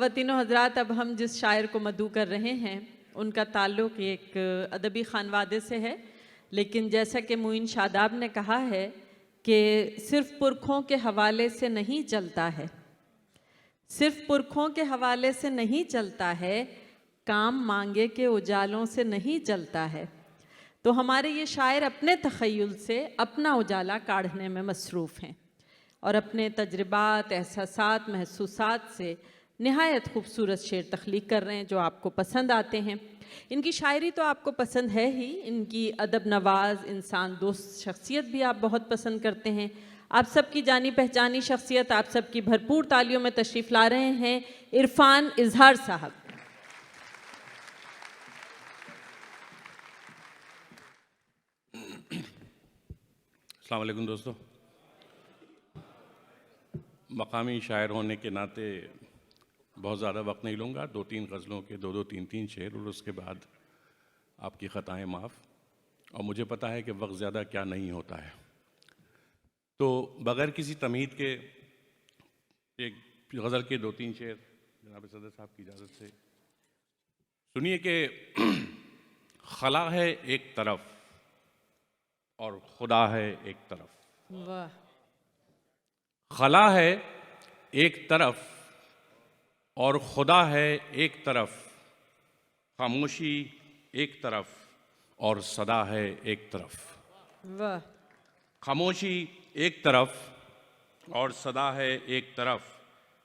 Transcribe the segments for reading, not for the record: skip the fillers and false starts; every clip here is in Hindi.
ख़वातीनो हज़रात, अब हम जिस शायर को मदू कर रहे हैं उनका ताल्लुक़ एक अदबी खानवादे से है, लेकिन जैसा कि मोइन शादाब ने कहा है कि सिर्फ़ पुरखों के हवाले से नहीं चलता है, सिर्फ़ पुरखों के हवाले से नहीं चलता है, काम मांगे के उजालों से नहीं चलता है। तो हमारे ये शायर अपने तख़य्युल से अपना उजाला काढ़ने में मसरूफ़ हैं और अपने तजर्बात, एहसासात, महसूसात से निहायत खूबसूरत शेर तख्लीक कर रहे हैं जो आपको पसंद आते हैं। इनकी शायरी तो आपको पसंद है ही, इनकी अदब नवाज, इंसान दोस्त शख्सियत भी आप बहुत पसंद करते हैं। आप सबकी जानी पहचानी शख्सियत, आप सबकी भरपूर तालियों में तशरीफ़ ला रहे हैं इरफान इजहार साहब। अस्सलाम वालेकुम दोस्तों। मकामी शायर होने के नाते बहुत ज़्यादा वक्त नहीं लूँगा, 2-3 गज़लों के 2-2, 3-3 शेर और उसके बाद आपकी ख़ताएँ माफ़। और मुझे पता है कि वक्त ज़्यादा क्या नहीं होता है, तो बग़ैर किसी तमहीद के एक गज़ल के 2-3 शेर जनाब सदर साहब की इजाज़त से सुनिए कि खला है एक तरफ और खुदा है एक तरफ। वाह। खला है एक तरफ और खुदा है एक तरफ, खामोशी एक तरफ और सदा है एक तरफ। वाह। खामोशी एक तरफ और सदा है एक तरफ,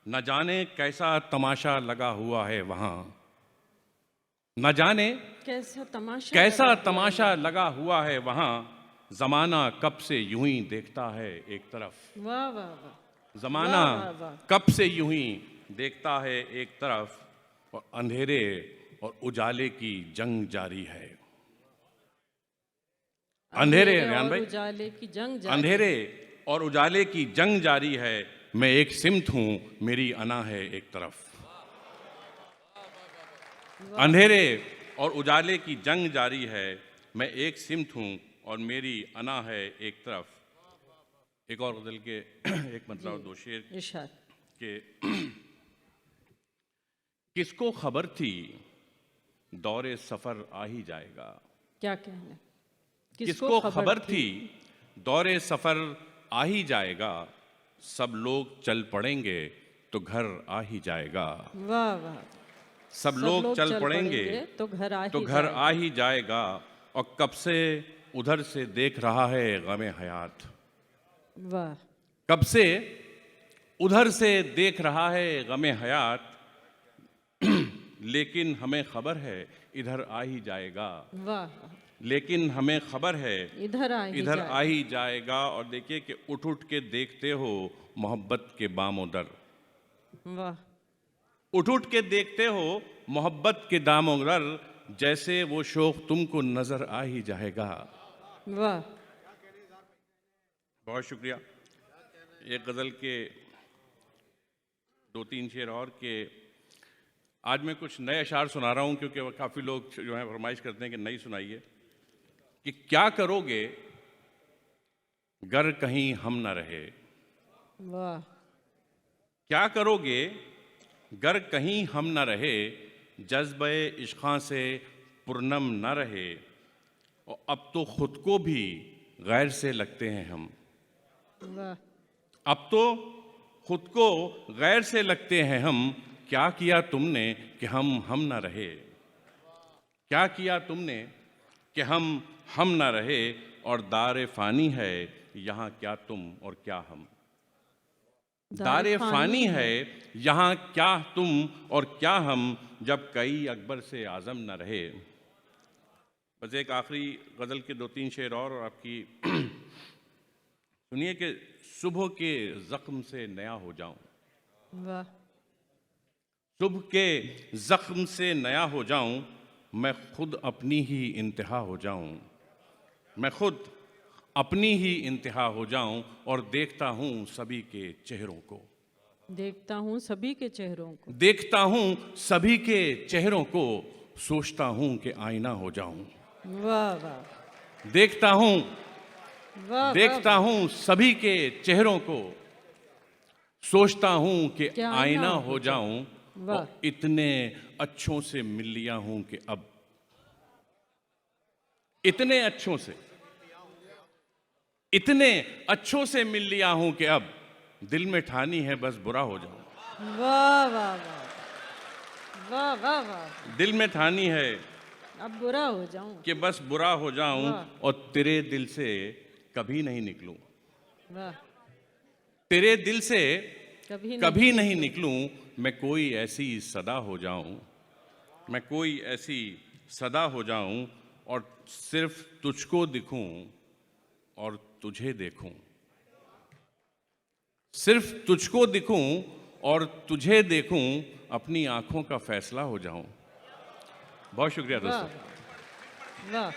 न जाने कैसा तमाशा लगा हुआ है वहाँ, न जाने कैसा तमाशा लगा हुआ है वहाँ, ज़माना कब से यूं ही देखता है एक तरफ। वाह वाह वाह। ज़माना कब से यूं ही देखता है एक तरफ और अंधेरे और उजाले की जंग जारी है। अंधेरे भाई, उजाले की जंग जारी, अंधेरे और उजाले की जंग जारी है, मैं एक सिमत हूँ मेरी अना है एक तरफ। अंधेरे और उजाले की जंग जारी है, मैं एक सिमत हूँ और मेरी अना है एक तरफ। एक और गज़ल के एक मतलब और 2 शेर इरशाद के किसको खबर थी दौरे सफ़र आ ही जाएगा। क्या कहना, किसको खबर थी दौरे सफ़र आ ही जाएगा, सब लोग चल पड़ेंगे तो घर आ ही जाएगा। वाह वाह। सब लोग चल पड़ेंगे तो घर आ ही जाएगा, और कब से उधर से देख रहा है गमे हयात। वाह। कब से उधर से देख रहा है गमे हयात, लेकिन हमें खबर है इधर आ ही जाएगा। वाह। लेकिन हमें खबर है इधर आ ही जाएगा। और देखिए कि उठ उठ के देखते हो मोहब्बत के बामों दर। वाह। उठ उठ के देखते हो मोहब्बत के दामों दर, जैसे वो शौक तुमको नजर आ ही जाएगा। वाह। बहुत शुक्रिया। एक गज़ल के 2-3 शेर और के आज मैं कुछ नए अशार सुना रहा हूँ, क्योंकि काफ़ी लोग जो है फरमाइश करते हैं कि नहीं सुनाइए। कि क्या करोगे गर कहीं हम न रहे। वाह। क्या करोगे गर कहीं हम न रहे, जज्बे इश्क़ां से पुरनम न रहे, और अब तो खुद को भी गैर से लगते हैं हम। वाह। अब तो खुद को गैर से लगते हैं हम, क्या किया तुमने कि हम न रहे। क्या किया तुमने कि हम न रहे, और दारे फ़ानी है यहाँ क्या तुम और क्या हम। दारे फ़ानी है यहाँ क्या तुम और क्या हम, जब कई अकबर से आज़म न रहे। बस एक आखिरी गज़ल के 2-3 शेर और आपकी सुनिए कि सुबह के ज़ख्म से नया हो जाऊं। वाह। सुबह के ज़ख्म से नया हो जाऊं, मैं खुद अपनी ही इंतहा हो जाऊं। मैं खुद अपनी ही इंतहा हो जाऊं, और देखता हूं सभी के चेहरों को। देखता हूँ सभी के चेहरों को। देखता हूं सभी के चेहरों को, सोचता हूं कि आईना हो जाऊं। वाह वाह। देखता हूं वाह। देखता हूं सभी के चेहरों को, सोचता हूं कि आईना हो जाऊं, वाह। और इतने अच्छों से मिल लिया हूं कि अब, इतने अच्छों से, इतने अच्छों से मिल लिया हूं कि अब दिल में ठानी है बस बुरा हो जाऊं। वाह वाह वाह वाह वाह वाह। दिल में ठानी है अब बुरा हो जाऊं। कि बस बुरा हो जाऊं वाह। और तेरे दिल से कभी नहीं निकलूं। वाह। तेरे दिल से कभी कभी नहीं निकलूं। मैं कोई ऐसी सदा हो जाऊं, मैं कोई ऐसी सदा हो जाऊं और सिर्फ तुझको दिखूं और तुझे देखूं। सिर्फ तुझको दिखूं और तुझे देखूं, अपनी आंखों का फैसला हो जाऊं। बहुत शुक्रिया वाह दोस्तों। वाह।